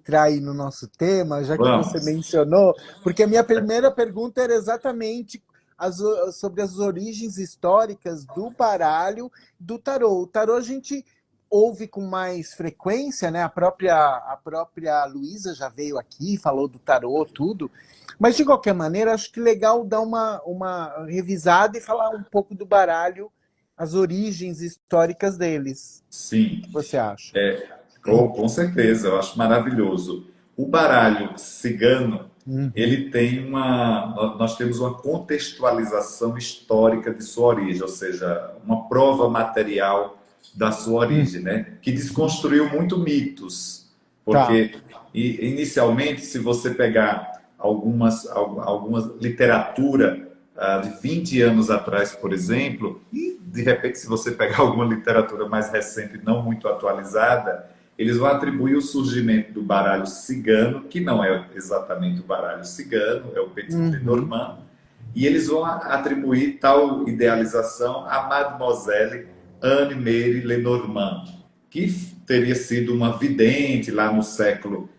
entrar aí no nosso tema, já que você Vamos. mencionou, porque a minha primeira pergunta era exatamente sobre as origens históricas do baralho, do tarô. O tarô a gente ouve com mais frequência, né? A própria Luísa já veio aqui, falou do tarô, tudo. Mas, de qualquer maneira, acho que legal dar uma revisada e falar um pouco do baralho, as origens históricas deles. Sim, O que você acha? com certeza, eu acho maravilhoso. O baralho cigano, Uhum. ele tem nós temos uma contextualização histórica de sua origem, ou seja, uma prova material da sua Hum. origem, né? Que desconstruiu muito mitos, Tá. porque inicialmente, se você pegar algumas literatura de 20 anos atrás, por exemplo, e de repente, se você pegar alguma literatura mais recente, não muito atualizada, eles vão atribuir o surgimento do baralho cigano, que não é exatamente o baralho cigano, é o Petit Uhum. Lenormand, e eles vão atribuir tal idealização a Mademoiselle Anne-Marie Lenormand, que teria sido uma vidente lá no século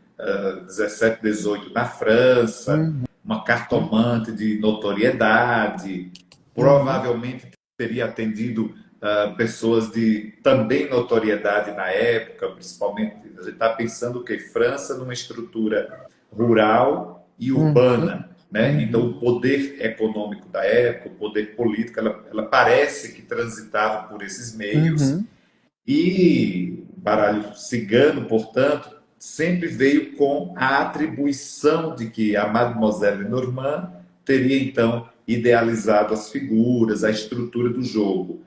17, 18 na França, Uhum. uma cartomante de notoriedade, Uhum. provavelmente teria atendido pessoas de também notoriedade na época, principalmente, a gente está pensando que França numa estrutura rural e Uhum. urbana, né? Então Uhum. o poder econômico da época, o poder político, ela parece que transitava por esses meios Uhum. e o baralho cigano, portanto, sempre veio com a atribuição de que a Mademoiselle Normand teria então idealizado as figuras, a estrutura do jogo.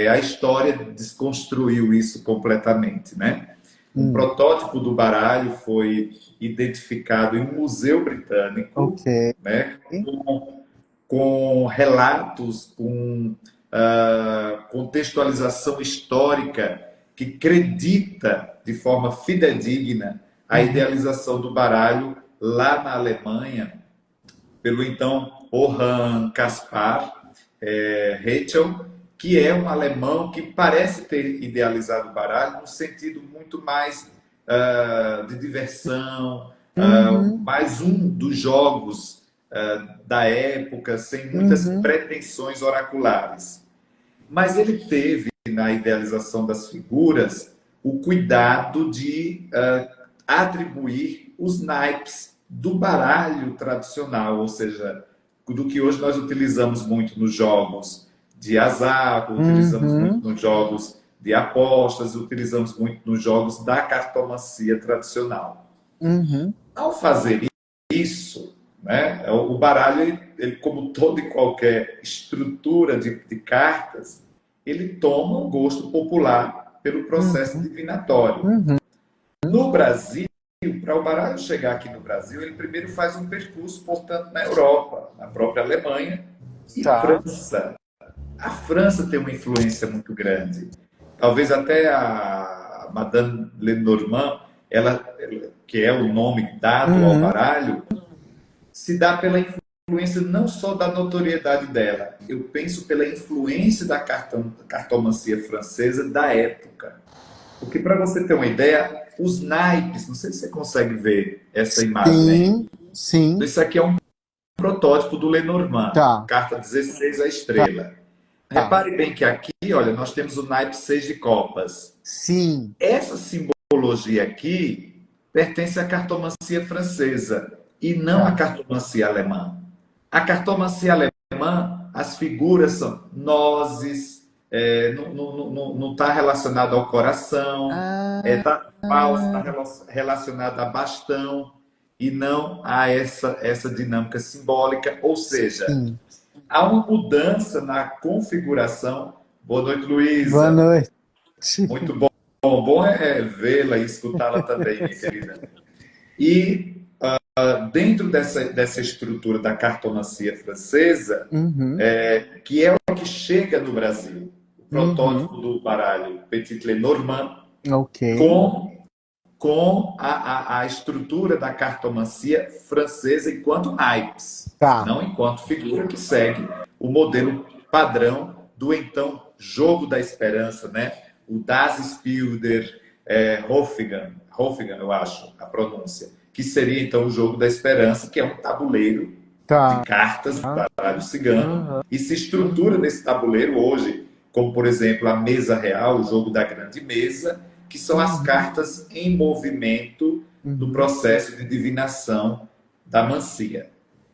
A história desconstruiu isso completamente, né? Um Uhum. protótipo do baralho foi identificado em um museu Ok. britânico, né? Com relatos, com contextualização histórica que acredita de forma fidedigna a Uhum. idealização do baralho lá na Alemanha pelo então Johann Caspar Rachel, que é um alemão que parece ter idealizado o baralho no sentido muito mais de diversão, Uhum. mais um dos jogos da época, sem muitas Uhum. pretensões oraculares. Mas ele teve, na idealização das figuras, o cuidado de atribuir os naipes do baralho tradicional, ou seja, do que hoje nós utilizamos muito nos jogos de azar, utilizamos muito Uhum. nos jogos de apostas, utilizamos muito nos jogos da cartomancia tradicional. Uhum. Ao fazer isso, né, o baralho, ele, como toda e qualquer estrutura de cartas, ele toma o gosto popular pelo processo Uhum. divinatório. Uhum. No Brasil, para o baralho chegar aqui no Brasil, ele primeiro faz um percurso, portanto, na Europa, na própria Alemanha e Tá. França. A França tem uma influência muito grande. Talvez até a Madame Lenormand, que é o nome dado ao Uhum. baralho, se dá pela influência não só da notoriedade dela, eu penso pela influência da cartomancia francesa da época. Porque, para você ter uma ideia, os naipes, não sei se você consegue ver essa imagem aí. Sim. Sim. Isso aqui é um protótipo do Lenormand, Tá. carta 16 a Tá. estrela. Tá. Repare bem que aqui, olha, nós temos o naipe 6 de copas. Sim. Essa simbologia aqui pertence à cartomancia francesa e não à Tá. cartomancia alemã. A cartomancia alemã, as figuras são nozes, não está relacionado ao coração, Ah. está relacionado a bastão e não a essa dinâmica simbólica. Ou seja, Sim. há uma mudança na configuração. Boa noite, Boa Luísa. noite. Muito bom. Bom é vê-la e escutá-la também, minha querida. E dentro dessa estrutura da cartomancia francesa, Uhum. que é o que chega no Brasil, o Uhum. protótipo do baralho Petit Lenormand, Ok. com a estrutura da cartomancia francesa enquanto naipes, Tá. não enquanto figura que segue o modelo padrão do então jogo da esperança, né? O Das Spiel der Hoffnung, Hofingen, eu acho, a pronúncia, que seria então o jogo da esperança, que é um tabuleiro de Tá. cartas do baralho cigano, Aham. e se estrutura nesse tabuleiro hoje, como por exemplo a mesa real, o jogo da grande mesa, que são as Uhum. cartas em movimento do Uhum. processo de divinação da mancia.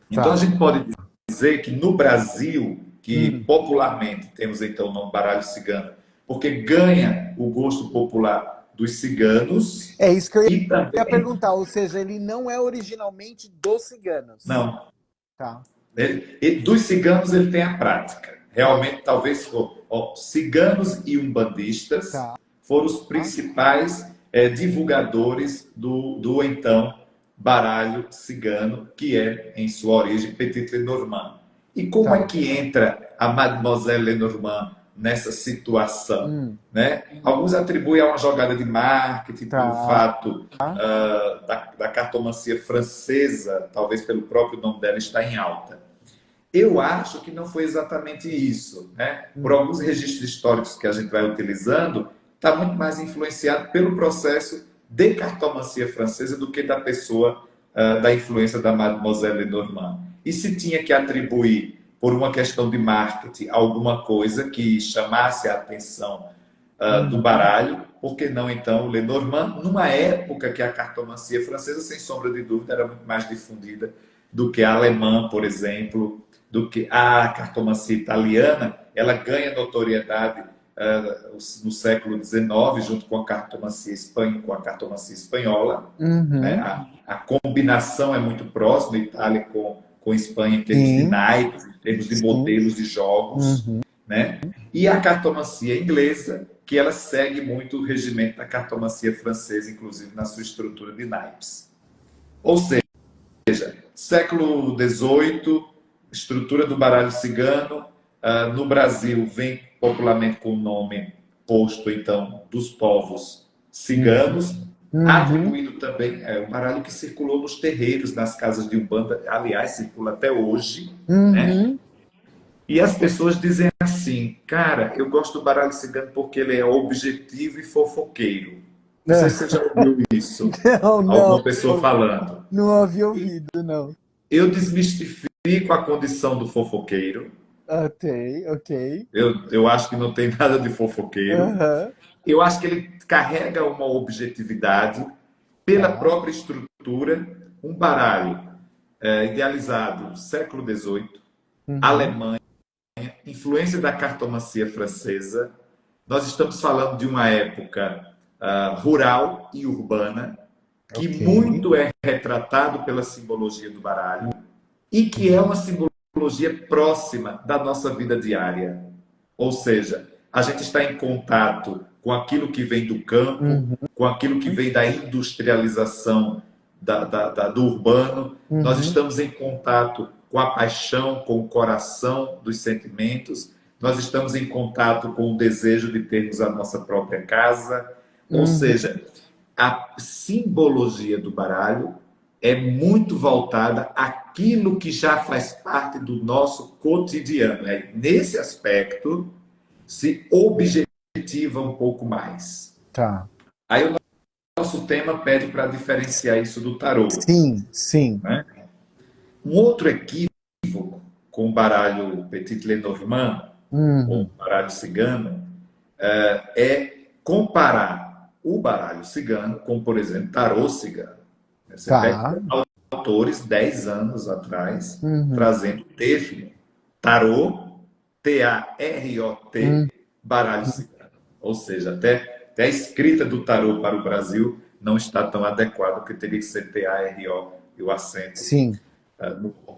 Então a Tá. gente pode dizer que no Brasil, que Hum. popularmente temos então o nome baralho cigano, porque ganha o gosto popular dos ciganos É isso que eu e ia também perguntar, ou seja, ele não é originalmente dos ciganos. não. Tá. E dos ciganos ele tem a prática. Realmente, talvez ciganos e umbandistas Tá. foram os principais divulgadores do então baralho cigano, que é, em sua origem, Petit Lenormand. E como é Tá. que entra a Mademoiselle Lenormand nessa situação? Hum. Né? Alguns atribuem a uma jogada de marketing pelo Tá. fato da cartomancia francesa, talvez pelo próprio nome dela, estar em alta. Eu acho que não foi exatamente isso. Né? Por Hum. alguns registros históricos que a gente vai utilizando, está muito mais influenciado pelo processo de cartomancia francesa do que da pessoa, da influência da Mademoiselle Lenormand. E se tinha que atribuir, por uma questão de marketing, alguma coisa que chamasse a atenção do Uhum. baralho, por que não então o Lenormand, numa época que a cartomancia francesa, sem sombra de dúvida, era muito mais difundida do que a alemã, por exemplo, do que a cartomancia italiana, ela ganha notoriedade no século XIX, junto com a cartomancia espanhola. Né? Uhum. A combinação é muito próxima, Itália com Espanha, em termos de Sim. naipes, em termos de Sim. modelos de jogos. Uhum. Né? E a cartomancia inglesa, que ela segue muito o regimento da cartomancia francesa, inclusive na sua estrutura de naipes. Ou seja, século XVIII, estrutura do baralho cigano, no Brasil vem popularmente com o nome posto, então, dos povos Uhum. ciganos, Uhum. atribuído também, é um baralho que circulou nos terreiros, nas casas de Umbanda, aliás, circula até hoje, né? Uhum. E as pessoas dizem assim, cara, eu gosto do baralho cigano porque ele é objetivo e fofoqueiro. Não sei se você já ouviu isso, Não, não, alguma pessoa falando. não havia ouvido, não. Eu desmistifico a condição do fofoqueiro. Ok, ok. Eu acho que não tem nada de fofoqueiro. Aham. Eu acho que ele carrega uma objetividade pela Tá. própria estrutura. Um baralho idealizado século XVIII, Uhum. Alemanha, influência da cartomancia francesa. Nós estamos falando de uma época rural e urbana, que Ok. muito é retratado pela simbologia do baralho e que é uma simbologia próxima da nossa vida diária. Ou seja, a gente está em contato com aquilo que vem do campo, Uhum. com aquilo que vem da industrialização do urbano. Nós Uhum. estamos em contato com a paixão, com o coração dos sentimentos. Nós estamos em contato com o desejo de termos a nossa própria casa. Ou Uhum. seja, a simbologia do baralho é muito voltada àquilo que já faz parte do nosso cotidiano. Nesse aspecto, se objetiva um pouco mais. Tá. Aí o nosso tema pede para diferenciar isso do tarô. Sim, sim. Né? Um outro equívoco com o baralho Petit Lenormand, ou Uhum. baralho cigano, é comparar o baralho cigano com, por exemplo, tarô cigano. Você Tá. pega autores 10 anos atrás Uhum. trazendo o termo tarô, Uhum. T-A-R-O-T, baralho cigano. Ou seja, até a escrita do tarô para o Brasil não está tão adequada, porque teria que ser T-A-R-O e o acento Sim. no O.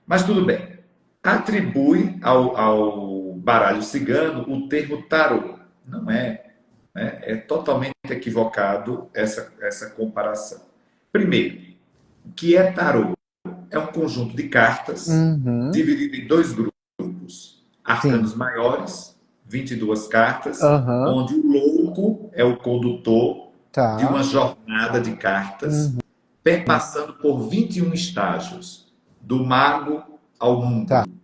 Mas tudo bem. Atribui ao baralho cigano o termo tarô. Não é. Né? É totalmente equivocado essa comparação. Primeiro, o que é tarô? É um conjunto de cartas Uhum. dividido em dois grupos. Sim. Arcanos maiores, 22 cartas, Aham. onde o louco é o condutor de Tá. uma jornada de cartas, Uhum. perpassando por 21 estágios, do mago ao Tá. mundo.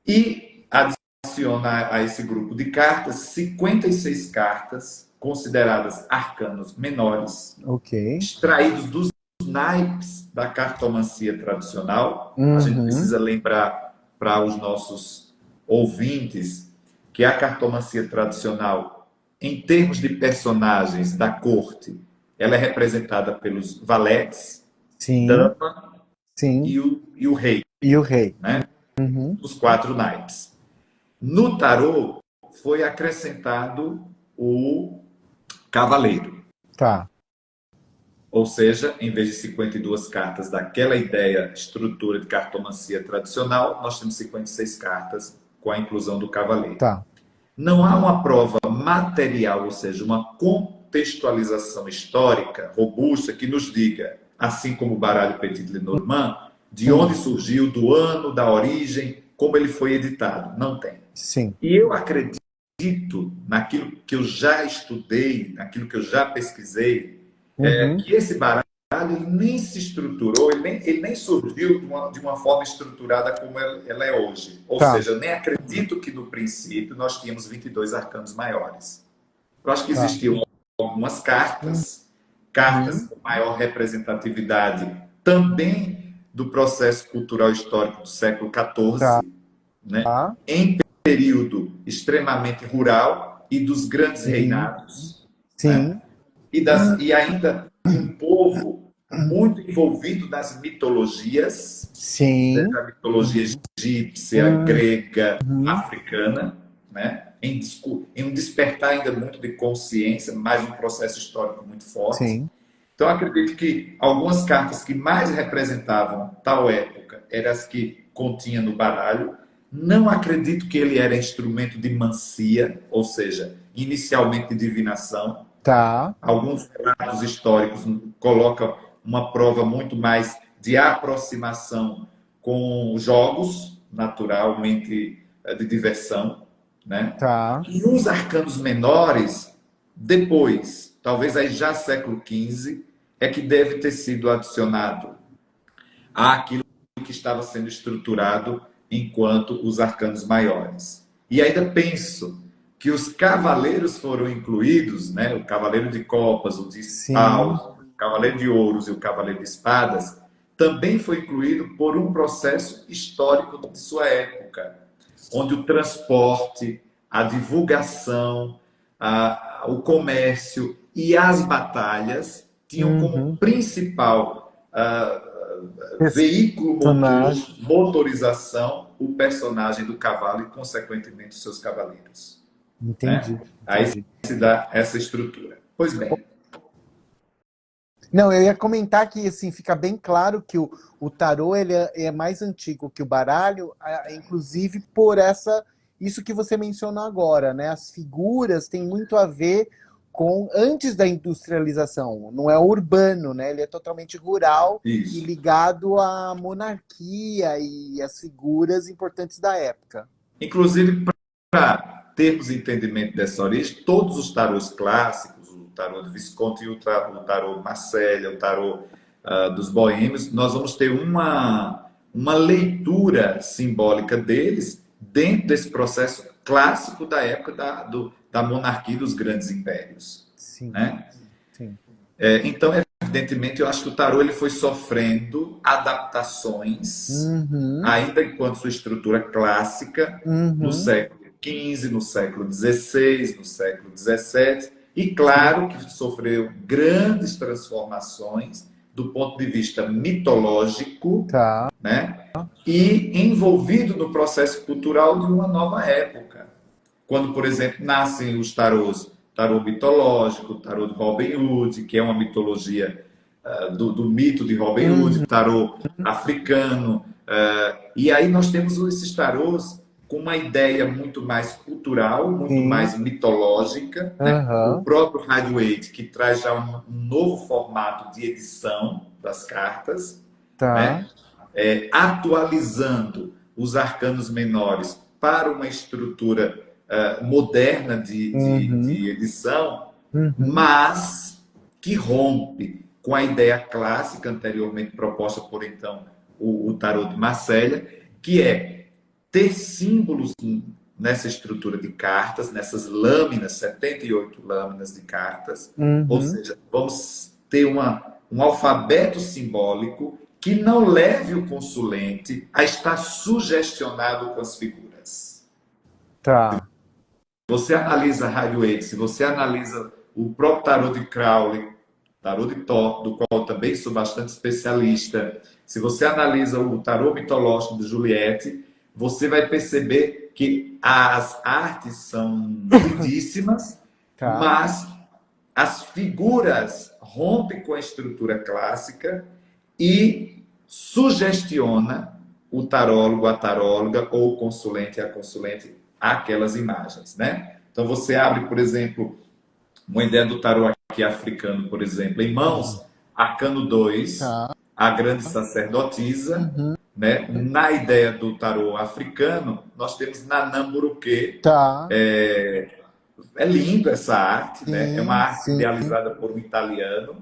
E adiciona a esse grupo de cartas 56 cartas consideradas arcanos menores, Ok. extraídos dos naipes da cartomancia tradicional. A gente Uhum. precisa lembrar para os nossos ouvintes que a cartomancia tradicional, em termos de personagens da corte, ela é representada pelos valetes, Sim, dama sim. e o rei, E o rei? né? Uhum. Os quatro naipes. No tarô, foi acrescentado o cavaleiro. Tá. Ou seja, em vez de 52 cartas daquela ideia, estrutura de cartomancia tradicional, nós temos 56 cartas com a inclusão do cavaleiro. Tá. Não há uma prova material, ou seja, uma contextualização histórica robusta que nos diga, assim como o baralho Petit Lenormand, de onde surgiu, do ano, da origem, como ele foi editado. Não tem. Sim. E eu acredito naquilo que eu já estudei, naquilo que eu já pesquisei, Uhum. que esse baralho ele nem se estruturou, ele nem surgiu de uma forma estruturada como ela é hoje. Ou Tá. seja, eu nem acredito que no princípio nós tínhamos 22 arcanos maiores. Eu acho que Tá. existiam algumas cartas Uhum. com maior representatividade também do processo cultural histórico do século Tá. XIV, né? Em período extremamente rural e dos grandes Sim. reinados, né? Sim. E ainda um povo muito envolvido nas mitologias, Sim. seja a mitologia egípcia, Uhum. grega, africana, né? Em um despertar ainda muito de consciência, mais um processo histórico muito forte. Sim. Então, acredito que algumas cartas que mais representavam tal época eram as que continha no baralho. Não acredito que ele era instrumento de mancia, ou seja, inicialmente de divinação. Tá. Alguns relatos históricos colocam uma prova muito mais de aproximação com jogos, naturalmente de diversão, né? Tá. E os arcanos menores, depois, talvez aí já século XV, é que deve ter sido adicionado àquilo que estava sendo estruturado enquanto os arcanos maiores. E ainda penso que os cavaleiros foram incluídos, né? O cavaleiro de copas, o de Sim. paus, o cavaleiro de ouros e o cavaleiro de espadas, também foi incluído por um processo histórico de sua época, onde o transporte, a divulgação, o comércio e as batalhas tinham como Uhum. principal veículo motor, Personagem. motorização, o personagem do cavalo e, consequentemente, os seus cavaleiros. Né? Entendi. Aí Entendi. se dá essa estrutura. Pois bem, Não, eu ia comentar que assim fica bem claro que o tarô é mais antigo que o baralho, inclusive por isso que você mencionou agora, né? As figuras têm muito a ver com antes da industrialização, não é urbano, né? Ele é totalmente rural e isso. ligado à monarquia e às figuras importantes da época. Inclusive, para termos entendimento dessa origem, todos os tarôs clássicos, o tarô de Visconti, o tarô Marselha, o tarô dos boêmios, nós vamos ter uma leitura simbólica deles dentro desse processo clássico da época da monarquia e dos grandes impérios. Sim, Né? sim. Então, evidentemente, eu acho que o tarô ele foi sofrendo adaptações, Uhum, ainda enquanto sua estrutura clássica, no uhum, século XV, no século XVI, no século XVII, e sim, claro que sofreu grandes transformações do ponto de vista mitológico, tá. né? E envolvido no processo cultural de uma nova época. Quando, por exemplo, nascem os tarôs, tarô mitológico, tarô de Robin Hood, que é uma mitologia do mito de Robin Hood, Uhum, tarô africano. E aí nós temos esses tarôs com uma ideia muito mais cultural, muito sim, mais mitológica, né? O aham, próprio Rider-Waite, que traz já um novo formato de edição das cartas, tá. né? Atualizando os arcanos menores para uma estrutura moderna Uhum, de edição, uhum, mas que rompe com a ideia clássica anteriormente proposta por então o tarot de Marselha, que é ter símbolos nessa estrutura de cartas, nessas lâminas, 78 lâminas de cartas. Ou Uhum. seja, vamos ter um alfabeto simbólico que não leve o consulente a estar sugestionado com as figuras. Tá. Você analisa Rider-Waite, se você analisa o próprio tarô de Crowley, tarô de Thoth, do qual também sou bastante especialista, se você analisa o tarô mitológico de Juliette, você vai perceber que as artes são lindíssimas, Tá. mas as figuras rompem com a estrutura clássica e sugestiona o tarólogo, a taróloga, ou o consulente, a consulente, aquelas imagens, né? Então você abre, por exemplo, uma ideia do tarô aqui africano, por exemplo, em mãos, Arcano 2, Tá. a grande sacerdotisa, Uhum. né? Na ideia do tarô africano, nós temos Nanamburuque. Tá. É lindo essa arte, né? É uma Sim, arte sim. idealizada por um italiano,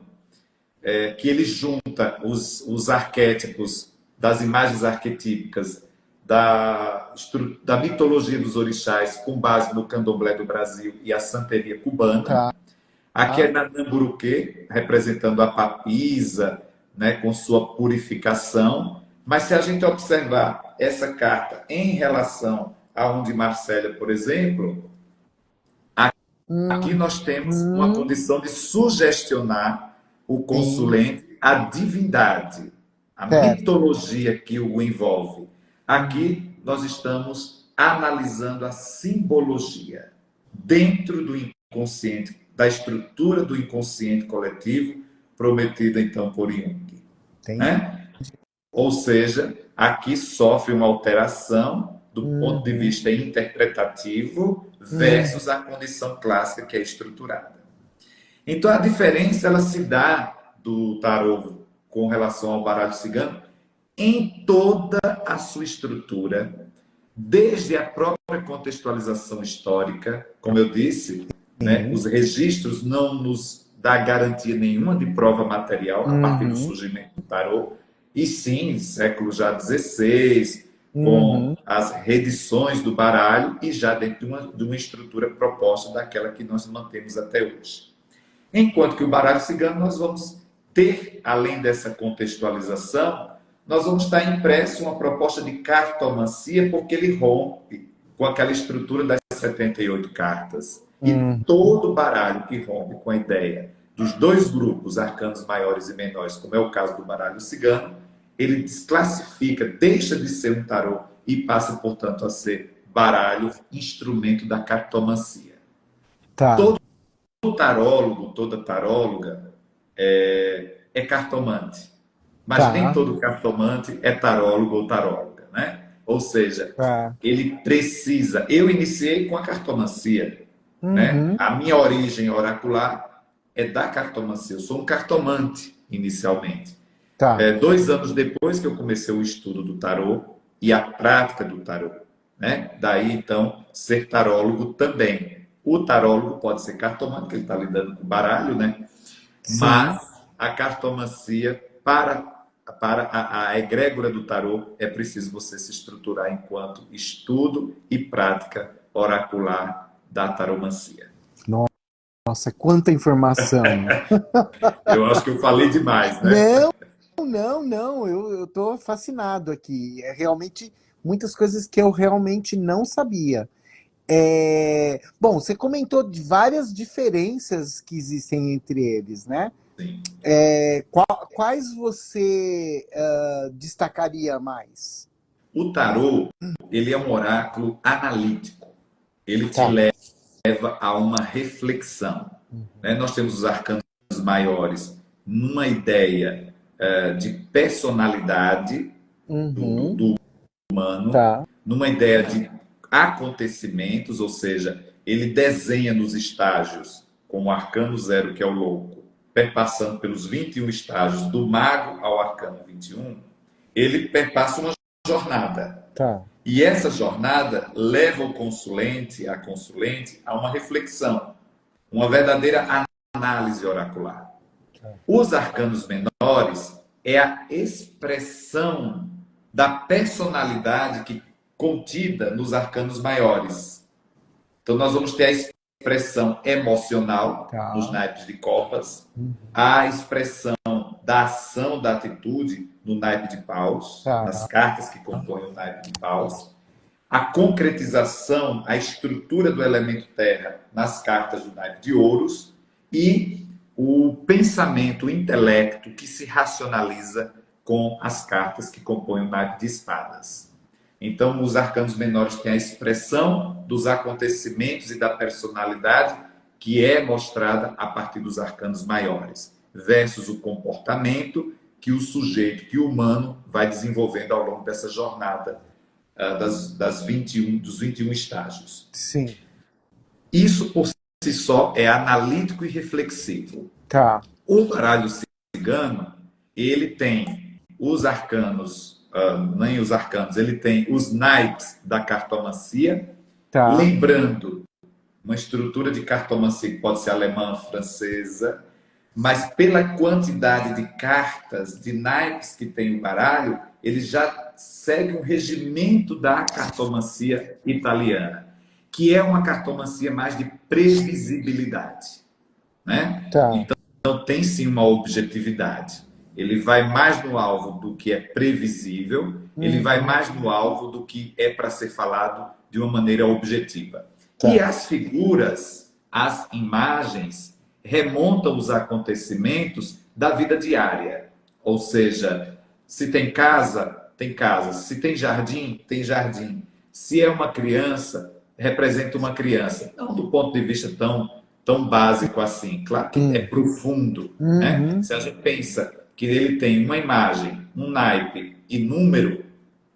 que ele junta os arquétipos das imagens arquetípicas da mitologia dos orixás com base no candomblé do Brasil e a santeria cubana. Tá. Aqui é Nanamburuque, representando a papisa, né, com sua purificação. Mas se a gente observar essa carta em relação a um de Marsella, por exemplo, aqui nós temos uma Uhum. condição de sugestionar o Sim. consulente à divindade, a Certo. mitologia que o envolve. Uhum. Aqui nós estamos analisando a simbologia dentro do inconsciente, da estrutura do inconsciente coletivo, prometida então por Jung, Entendi. né? Ou seja, aqui sofre uma alteração do ponto de Uhum. vista interpretativo Uhum. versus a condição clássica que é estruturada. Então a diferença ela se dá do tarô com relação ao baralho cigano em toda a sua estrutura, desde a própria contextualização histórica, como eu disse, né, Sim. os registros não nos dá garantia nenhuma de prova material a partir do Uhum. surgimento do tarô, e sim, século já XVI, Uhum. com as reedições do baralho e já dentro de uma estrutura proposta daquela que nós mantemos até hoje. Enquanto que o baralho cigano nós vamos ter, além dessa contextualização, nós vamos estar impresso uma proposta de cartomancia, porque ele rompe com aquela estrutura das 78 cartas. E Uhum. todo baralho que rompe com a ideia dos dois grupos, arcanos maiores e menores, como é o caso do baralho cigano, ele desclassifica, deixa de ser um tarô e passa, portanto, a ser baralho, instrumento da cartomancia. Tá. Todo tarólogo, toda taróloga é cartomante. Mas nem Tá. todo cartomante é tarólogo ou taróloga, né? Ou seja, Tá. ele precisa. Eu iniciei com a cartomancia, né? Uhum. A minha origem oracular é da cartomancia. Eu sou um cartomante inicialmente. Tá. 2 anos depois que eu comecei o estudo do tarô e a prática do tarô, né? Daí então ser tarólogo também. O tarólogo pode ser cartomante, que ele está lidando com baralho, né? Sim. Mas a cartomancia, para a egrégora do tarô, é preciso você se estruturar enquanto estudo e prática oracular da taromancia. Nossa, quanta informação. Eu acho que eu falei demais, né? Não, não, não. Eu tô fascinado aqui. É realmente muitas coisas que eu realmente não sabia. Bom, você comentou de várias diferenças que existem entre eles, né? Sim. Quais você destacaria mais? O tarô, ele é um oráculo analítico. Ele te Tá. leva a uma reflexão, né? Nós temos os arcanos maiores numa ideia de personalidade Uhum. do humano, Tá. numa ideia de acontecimentos, ou seja, ele desenha nos estágios, como o arcano zero, que é o louco, perpassando pelos 21 estágios, do mago ao arcano 21, ele perpassa uma jornada. Tá. E essa jornada leva o consulente, a consulente, a uma reflexão, uma verdadeira análise oracular. Os arcanos menores é a expressão da personalidade que contida nos arcanos maiores. Então, nós vamos ter a expressão emocional nos Tá. naipes de copas, a expressão da ação, da atitude no naipe de paus, nas Tá. cartas que compõem o naipe de paus, a concretização, a estrutura do elemento terra nas cartas do naipe de ouros e o pensamento, o intelecto que se racionaliza com as cartas que compõem o naipe de espadas. Então, os arcanos menores têm a expressão dos acontecimentos e da personalidade que é mostrada a partir dos arcanos maiores, versus o comportamento que o sujeito, que o humano, vai desenvolvendo ao longo dessa jornada dos 21 estágios. Sim. Isso, por si só, é analítico e reflexivo. Tá. O baralho cigano, ele tem os arcanos, nem os arcanos, ele tem os naipes da cartomancia, Tá. lembrando uma estrutura de cartomancia que pode ser alemã, francesa, mas pela quantidade de cartas, de naipes que tem o baralho, ele já segue um regimento da cartomancia italiana, que é uma cartomancia mais de previsibilidade, né? Tá. Então tem sim uma objetividade. Ele vai mais no alvo do que é previsível, ele vai mais no alvo do que é para ser falado de uma maneira objetiva. Tá. E as figuras, as imagens, remontam os acontecimentos da vida diária. Ou seja, se tem casa, tem casa. Se tem jardim, tem jardim. Se é uma criança, representa uma criança. Não do ponto de vista tão básico assim. Claro que é profundo. Né? Se a gente pensa que ele tem uma imagem, um naipe e número,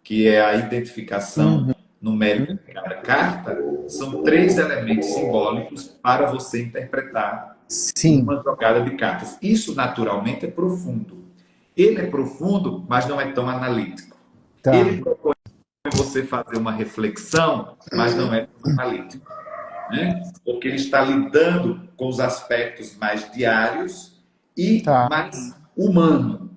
que é a identificação numérica de cada carta, são 3 elementos simbólicos para você interpretar Sim. uma jogada de cartas. Isso, naturalmente, é profundo. Ele é profundo, mas não é tão analítico. Tá. Ele propõe você fazer uma reflexão, mas não é tão analítico. Né? Porque ele está lidando com os aspectos mais diários e mais humano.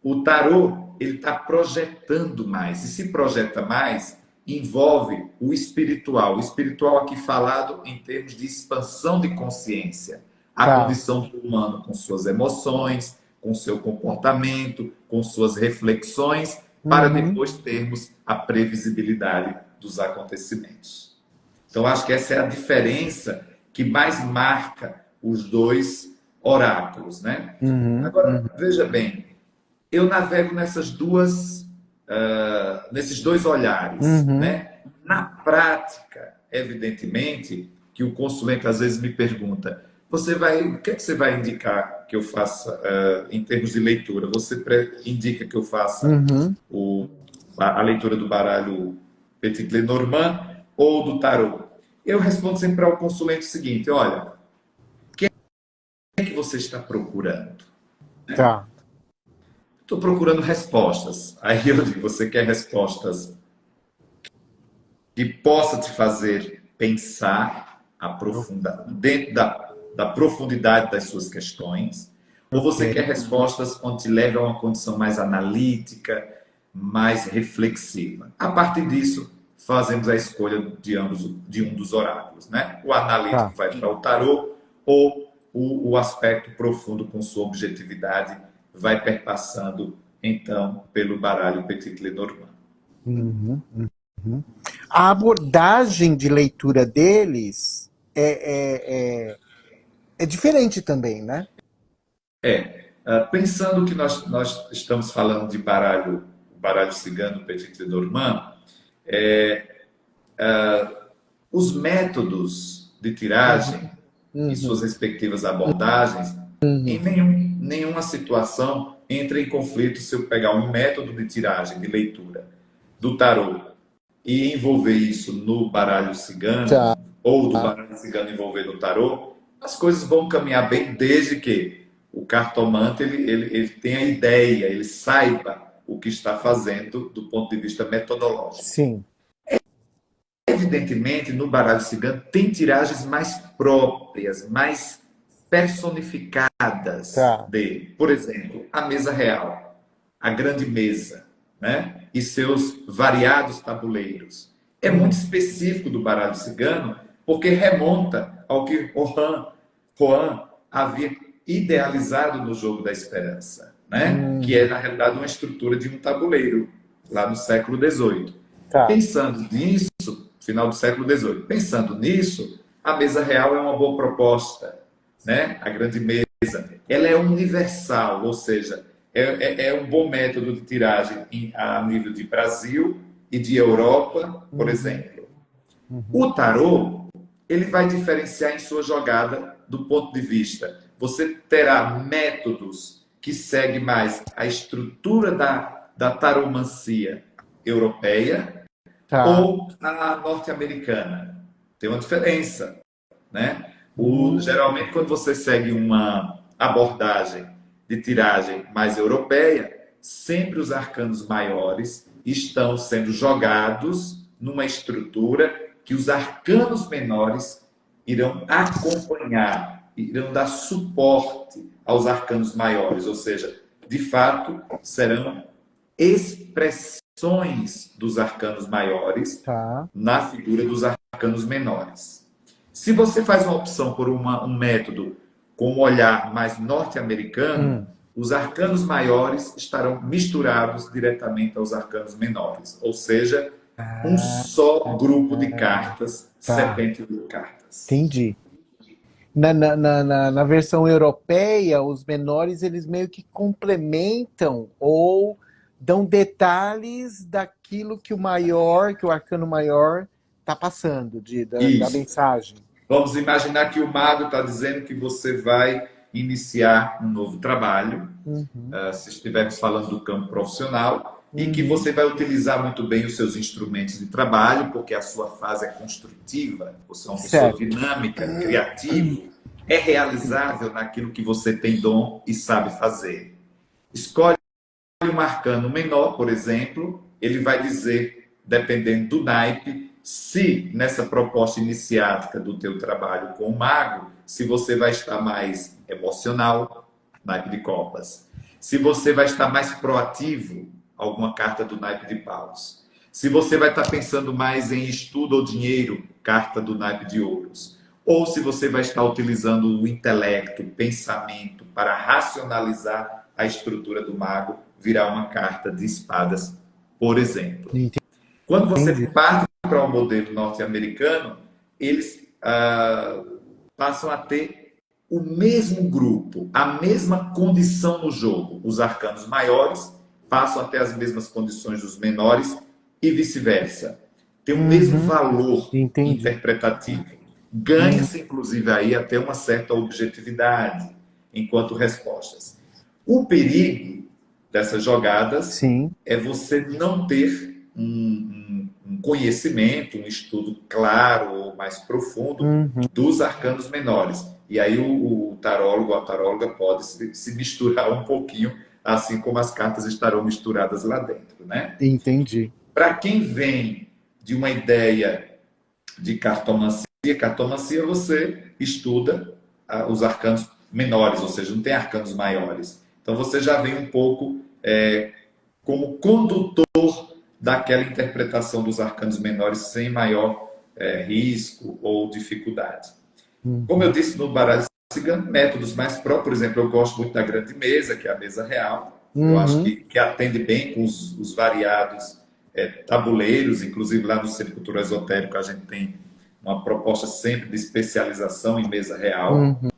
O tarô, ele está projetando mais. E se projeta mais, envolve o espiritual. O espiritual aqui falado em termos de expansão de consciência. A condição do humano com suas emoções, com seu comportamento, com suas reflexões, para depois termos a previsibilidade dos acontecimentos. Então, acho que essa é a diferença que mais marca os 2 oráculos, né? Agora, veja bem, eu navego nesses 2 olhares, né? Na prática, evidentemente, que o consulente às vezes me pergunta, o que é que você vai indicar que eu faça em termos de leitura? Você indica que eu faça a leitura do baralho Petit Lenormand ou do tarô? Eu respondo sempre ao consulente o seguinte, olha, o que é que você está procurando? Tá. Estou procurando respostas. Aí eu digo, você quer respostas que possa te fazer pensar dentro da profundidade das suas questões? Ou você quer respostas onde te leve a uma condição mais analítica, mais reflexiva? A partir disso, fazemos a escolha de um dos oráculos, né? O analítico vai para o tarô ou o aspecto profundo com sua objetividade vai perpassando, então, pelo baralho Petit Lenormand. A abordagem de leitura deles é diferente também, né? Pensando que nós estamos falando de baralho cigano Petit Lenormand, os métodos de tiragem e suas respectivas abordagens, em nenhuma situação entra em conflito se eu pegar um método de tiragem, de leitura do tarô e envolver isso no baralho cigano, ou do baralho cigano envolver no tarô, as coisas vão caminhar bem desde que o cartomante ele tenha a ideia, ele saiba o que está fazendo do ponto de vista metodológico. Sim. Evidentemente, no baralho cigano tem tiragens mais próprias, mais personificadas dele. Por exemplo, a mesa real, a grande mesa, né? E seus variados tabuleiros. é muito específico do baralho cigano, porque remonta ao que Juan havia idealizado no jogo da esperança, né? Que é, na realidade, uma estrutura de um tabuleiro, lá no século XVIII. Tá. Pensando nisso, final do século XVIII, pensando nisso, a mesa real é uma boa proposta, né? A grande mesa. Ela é universal, ou seja, é um bom método de tiragem a nível de Brasil e de Europa, por exemplo. O tarô, ele vai diferenciar em sua jogada do ponto de vista. Você terá métodos que seguem mais a estrutura da taromancia europeia Tá. ou a norte-americana. Tem uma diferença, né? Hum, Geralmente, quando você segue uma abordagem de tiragem mais europeia, sempre os arcanos maiores estão sendo jogados numa estrutura que os arcanos menores irão acompanhar, irão dar suporte aos arcanos maiores, ou seja, de fato, serão expressões dos arcanos maiores tá. na figura dos arcanos menores. Se você faz uma opção por um método com um olhar mais norte-americano, Hum. os arcanos maiores estarão misturados diretamente aos arcanos menores, ou seja, um Ah, só grupo de cartas, tá. 72 cartas. Entendi. Na versão europeia, os menores eles meio que complementam ou dão detalhes daquilo que o maior, que o arcano maior está passando, da Isso. mensagem. Vamos imaginar que o mago está dizendo que você vai iniciar um novo trabalho, Uhum, se estivermos falando do campo profissional, e que uhum, você vai utilizar muito bem os seus instrumentos de trabalho, porque a sua fase é construtiva, você é uma pessoa certo. dinâmica, criativa, é realizável naquilo que você tem dom e sabe fazer. Escolhe um arcano menor, por exemplo, ele vai dizer, dependendo do naipe, se nessa proposta iniciática do teu trabalho com o mago, se você vai estar mais emocional, naipe de copas. Se você vai estar mais proativo, alguma carta do naipe de paus. Se você vai estar pensando mais em estudo ou dinheiro, carta do naipe de ouros. Ou se você vai estar utilizando o intelecto, o pensamento para racionalizar a estrutura do mago, virá uma carta de espadas, por exemplo. Quando você Entendi. parte para o modelo norte-americano, eles passam a ter o mesmo grupo, a mesma condição no jogo. Os arcanos maiores passam a ter as mesmas condições dos menores e vice-versa. Tem o mesmo Uhum, valor entendi. interpretativo. Uhum, Ganha-se, inclusive, aí até uma certa objetividade enquanto respostas. O perigo dessas jogadas sim. é você não ter um conhecimento, um estudo claro ou mais profundo Uhum, dos arcanos menores. E aí o tarólogo ou a taróloga pode se misturar um pouquinho, assim como as cartas estarão misturadas lá dentro, né? entendi. Para quem vem de uma ideia de cartomancia, cartomancia você estuda os arcanos menores, ou seja, não tem arcanos maiores. Então você já vem um pouco como condutor daquela interpretação dos arcanos menores sem maior risco ou dificuldade. Como eu Uhum, disse no baralho cigano, métodos mais próprios, por exemplo, eu gosto muito da grande mesa, que é a mesa real. Eu acho uhum, que atende bem com os variados tabuleiros, inclusive lá no Centro Cultural Esotérico a gente tem uma proposta sempre de especialização em mesa real. uhum.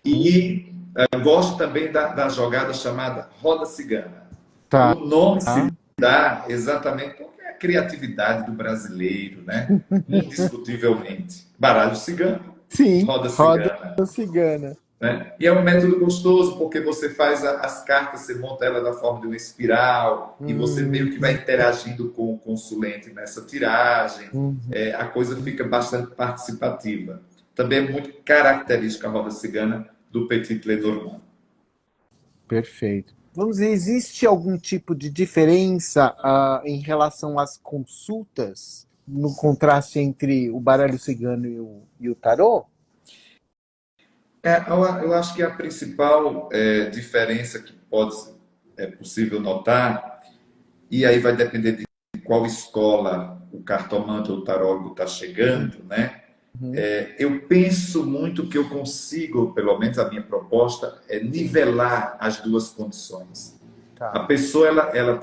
E eu gosto também da jogada chamada roda cigana. Tá. O nome se dá exatamente porque é a criatividade do brasileiro, né? Indiscutivelmente. Baralho cigano, Sim, roda roda cigana. cigana. Né? E é um método gostoso porque você faz as cartas, você monta ela da forma de uma espiral e você meio que vai Uhum, interagindo com o consulente nessa tiragem. uhum. A coisa fica bastante participativa. Também é muito característica a roda cigana do Petit Lenormand. Perfeito. Vamos dizer, existe algum tipo de diferença em relação às consultas no contraste entre o baralho cigano e o tarô? Eu acho que a principal diferença que é possível notar, e aí vai depender de qual escola o cartomante ou o tarólogo está chegando, né? Eu penso muito que eu consigo, pelo menos a minha proposta, é nivelar as duas condições. A Tá. pessoa,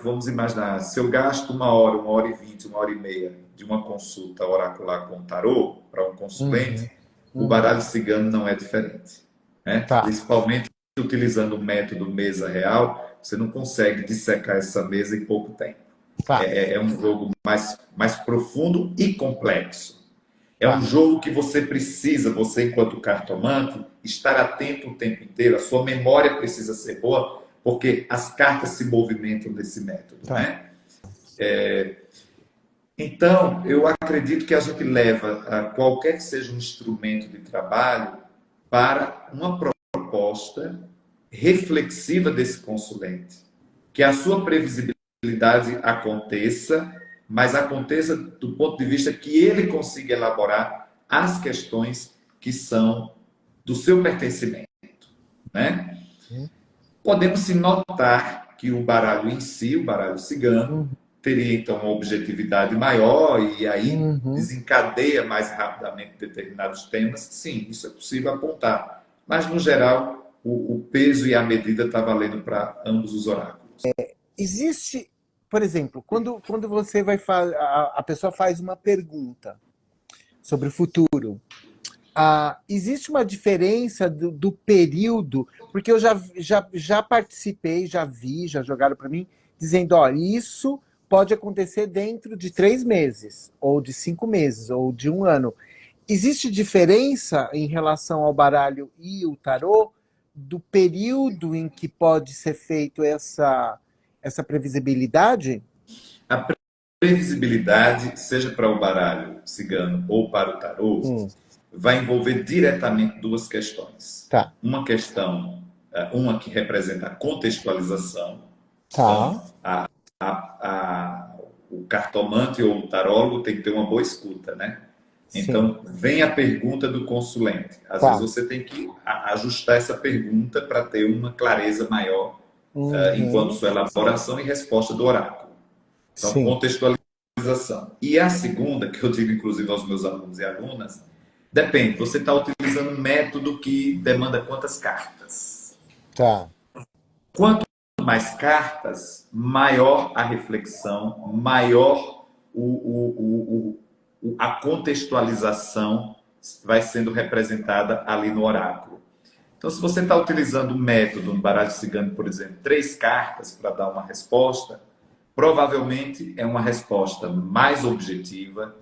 vamos imaginar, se eu gasto uma hora e 20, uma hora e meia de uma consulta oracular com o tarô para um consulente, Uhum. o Uhum. baralho cigano não é diferente, né? Tá. Principalmente utilizando o método mesa real, você não consegue dissecar essa mesa em pouco tempo. Tá. É um jogo mais profundo e complexo. É um Tá. jogo que você precisa, você enquanto cartomante, estar atento o tempo inteiro. A sua memória precisa ser boa, porque as cartas se movimentam desse método, Tá. né? Então, eu acredito que a gente leva qualquer que seja um instrumento de trabalho para uma proposta reflexiva desse consulente. Que a sua previsibilidade aconteça, mas aconteça do ponto de vista que ele consiga elaborar as questões que são do seu pertencimento, né? Uhum. Podemos se notar que o baralho em si, o baralho cigano, Uhum. teria então uma objetividade maior e aí Uhum. desencadeia mais rapidamente determinados temas. Sim, isso é possível apontar. Mas, no geral, o peso e a medida está valendo para ambos os oráculos. Existe, por exemplo, quando você vai fazer, a pessoa faz uma pergunta sobre o futuro, existe uma diferença do período, porque eu já participei, já vi, já jogaram para mim, dizendo, ó, isso pode acontecer dentro de 3 meses, ou de 5 meses, ou de um ano. Existe diferença em relação ao baralho e o tarô do período em que pode ser feito essa previsibilidade? A previsibilidade, seja para o baralho cigano ou para o tarô, Hum, vai envolver diretamente duas questões. tá. Uma questão, uma que representa a contextualização. Tá. Então, o cartomante ou o tarólogo tem que ter uma boa escuta, né? Sim. Então, vem a pergunta do consulente. Às vezes Tá. você tem que ajustar essa pergunta para ter uma clareza maior enquanto Uhum. sua elaboração e resposta do oráculo. Então, Sim. contextualização. E a segunda, que eu digo inclusive aos meus alunos e alunas, depende. Você está utilizando um método que demanda quantas cartas? Tá. Quanto mais cartas, maior a reflexão, maior a contextualização vai sendo representada ali no oráculo. Então, se você está utilizando um método no baralho cigano, por exemplo, 3 cartas para dar uma resposta, provavelmente é uma resposta mais objetiva,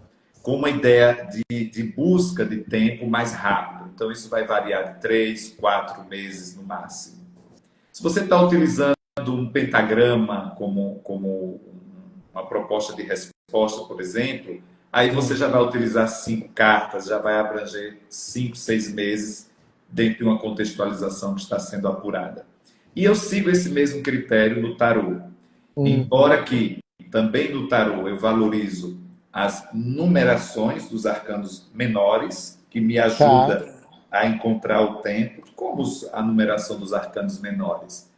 com uma ideia de busca de tempo mais rápido. Então, isso vai variar de 3, 4 meses no máximo. Se você está utilizando um pentagrama como uma proposta de resposta, por exemplo, aí você já vai utilizar 5 cartas, já vai abranger 5, 6 meses dentro de uma contextualização que está sendo apurada. E eu sigo esse mesmo critério no tarô. Embora que também no tarô eu valorizo as numerações dos arcanos menores, que me Tá. ajuda a encontrar o tempo, como a numeração dos arcanos menores.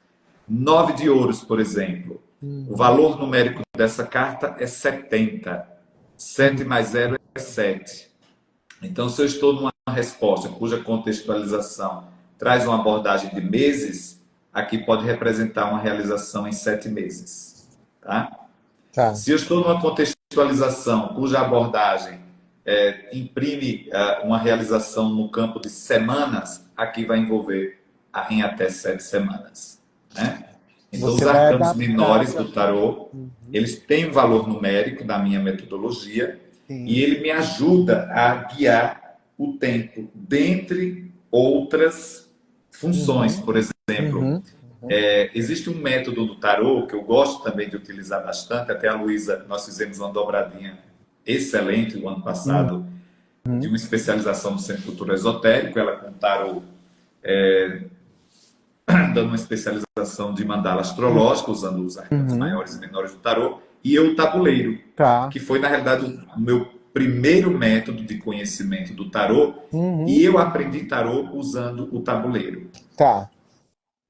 9 de ouros, por exemplo. O Uhum. valor numérico dessa carta é 70. 7 mais 0 é 7. Então, se eu estou numa resposta cuja contextualização traz uma abordagem de meses, aqui pode representar uma realização em 7 meses. Tá? Tá. Se eu estou numa contextualização cuja abordagem imprime uma realização no campo de semanas, aqui vai envolver em até 7 semanas. Né? Então, os Você vai arcanos adaptar menores para. do tarô, eles têm um valor numérico na minha metodologia e Sim. ele me ajuda a guiar o tempo, dentre outras funções. Uhum. Por exemplo, Uhum. Uhum. existe um método do tarô que eu gosto também de utilizar bastante. Até a Luísa, nós fizemos uma dobradinha excelente o ano passado de Uhum. uma especialização no Centro Cultural Esotérico, ela com tarô, dando uma especialização de mandala astrológica, usando os arcanos Uhum. maiores e menores do tarô, e eu o tabuleiro, Tá. que foi, na realidade, o meu primeiro método de conhecimento do tarô, e Uhum. eu aprendi tarô usando o tabuleiro. Tá.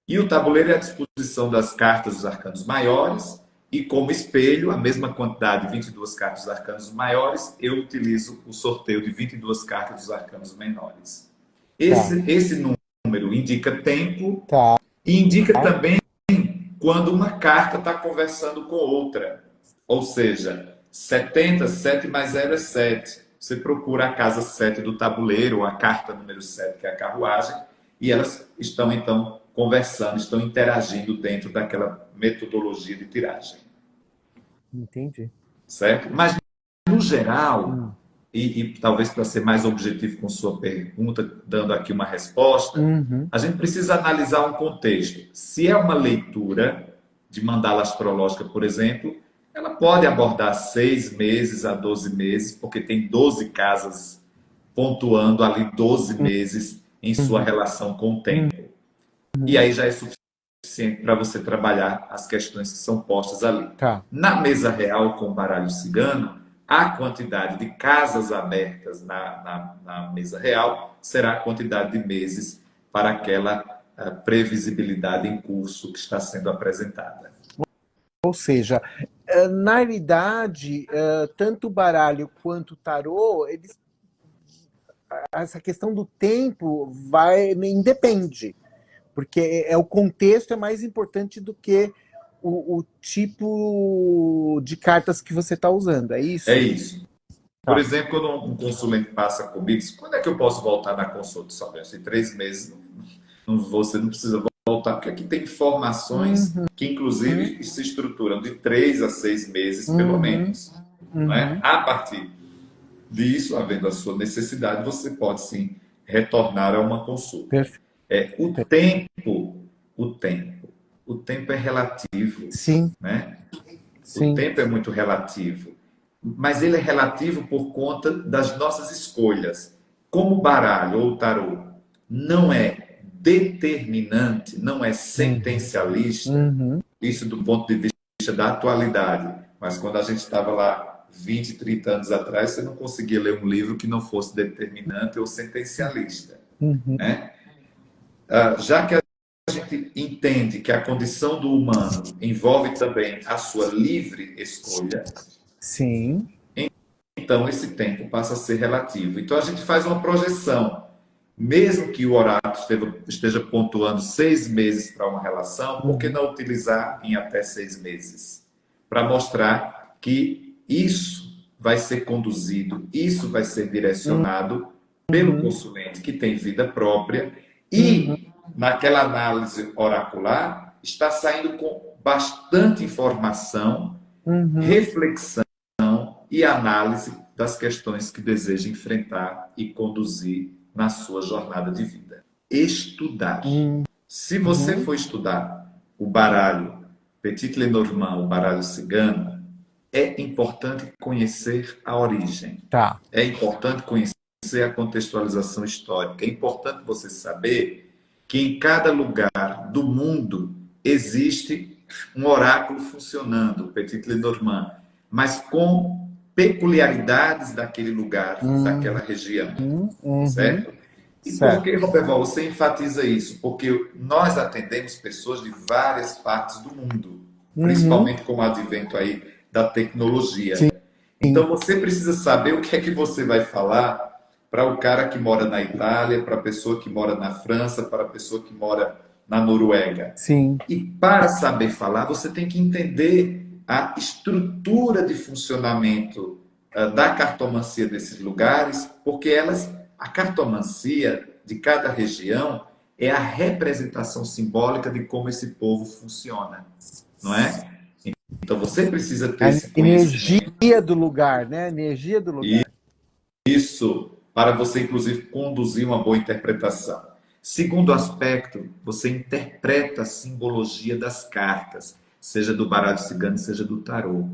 E o tabuleiro é a disposição das cartas dos arcanos maiores E como espelho, a mesma quantidade de 22 cartas dos arcanos maiores, eu utilizo o sorteio de 22 cartas dos arcanos menores. Esse número indica tempo e indica também quando uma carta está conversando com outra. Ou seja, 70, 7 mais 0 é 7. Você procura a casa 7 do tabuleiro, ou a carta número 7, que é a carruagem, e elas estão, então, conversando, estão interagindo dentro daquela metodologia de tiragem. Entendi. Certo? Mas, no geral, e talvez para ser mais objetivo com sua pergunta, dando aqui uma resposta, a gente precisa analisar um contexto. Se é uma leitura de mandala astrológica, por exemplo, ela pode abordar 6 meses a 12 meses, porque tem 12 casas pontuando ali 12 meses em sua relação com o tempo. E aí já é suficiente para você trabalhar as questões que são postas ali. Na mesa real com o baralho cigano, a quantidade de casas abertas na mesa real será a quantidade de meses para aquela previsibilidade em curso que está sendo apresentada. Ou seja, na realidade, tanto o baralho quanto o tarô, essa questão do tempo independe, porque o contexto é mais importante do que o tipo de cartas que você está usando, é isso? É isso. Por exemplo, quando um consulente passa comigo, diz, quando é que eu posso voltar na consulta? Só em 3 meses, você não precisa voltar, porque aqui tem informações que, inclusive, se estruturam de 3 a 6 meses, pelo menos. Não é? A partir disso, havendo a sua necessidade, você pode, sim, retornar a uma consulta. O tempo é relativo. Sim. Né? O tempo é muito relativo. Mas ele é relativo por conta das nossas escolhas. Como o baralho ou o tarô não é determinante, não é sentencialista, isso do ponto de vista da atualidade. Mas quando a gente estava lá 20, 30 anos atrás, você não conseguia ler um livro que não fosse determinante ou sentencialista. Né? Já que a gente entende que a condição do humano envolve também a sua livre escolha, sim, então esse tempo passa a ser relativo. Então a gente faz uma projeção. Mesmo que o oráculo esteja pontuando 6 meses para uma relação, por que não utilizar em até 6 meses? Para mostrar que isso vai ser conduzido, isso vai ser direcionado pelo consulente que tem vida própria e, naquela análise oracular, está saindo com bastante informação, reflexão e análise das questões que deseja enfrentar e conduzir na sua jornada de vida. Estudar. Se você for estudar o baralho Petit Lenormand, o baralho cigano, é importante conhecer a origem. É importante conhecer a contextualização histórica. É importante você saber que em cada lugar do mundo existe um oráculo funcionando, o Petit Lenormand, mas com peculiaridades daquele lugar, daquela região. Certo? E por que, Roberval, você enfatiza isso? Porque nós atendemos pessoas de várias partes do mundo, principalmente com o advento aí da tecnologia. Então você precisa saber o que é que você vai falar para o cara que mora na Itália, para a pessoa que mora na França, para a pessoa que mora na Noruega. E para saber falar, você tem que entender a estrutura de funcionamento da cartomancia desses lugares, porque a cartomancia de cada região é a representação simbólica de como esse povo funciona, não é? Então você precisa ter esse conhecimento. Energia do lugar, né? Energia do lugar. Isso, para você, inclusive, conduzir uma boa interpretação. Segundo aspecto, você interpreta a simbologia das cartas, seja do baralho cigano, seja do tarô.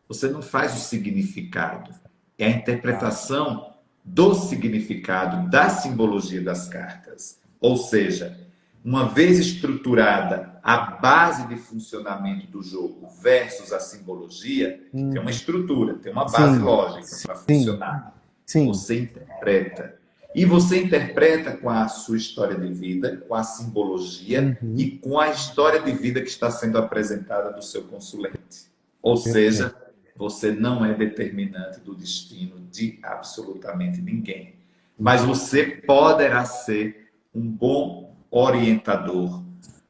Você não faz o significado. É a interpretação do significado, da simbologia das cartas. Ou seja, uma vez estruturada a base de funcionamento do jogo versus a simbologia, tem uma estrutura, tem uma base lógica para funcionar. Você interpreta. E você interpreta com a sua história de vida, com a simbologia e com a história de vida que está sendo apresentada do seu consulente. Ou Perfeito. seja, você não é determinante do destino de absolutamente ninguém. Mas você poderá ser um bom orientador,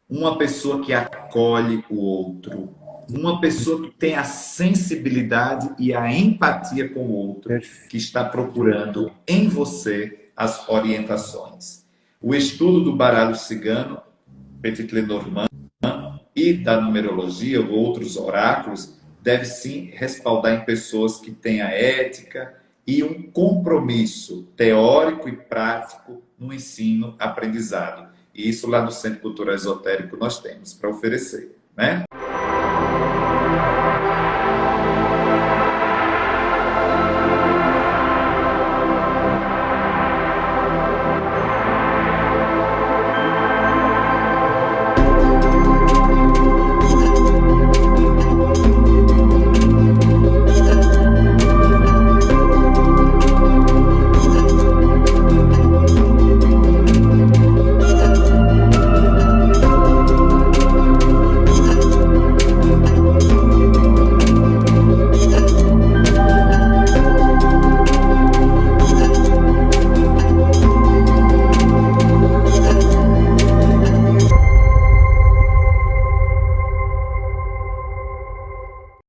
uma pessoa que acolhe o outro, uma pessoa que tem a sensibilidade e a empatia com o outro, que Perfeito. está procurando em você as orientações. O estudo do baralho cigano, Petit Lenormand, e da numerologia ou outros oráculos deve sim respaldar em pessoas que têm a ética e um compromisso teórico e prático no ensino-aprendizado. E isso lá no Centro Cultural Esotérico nós temos para oferecer, né?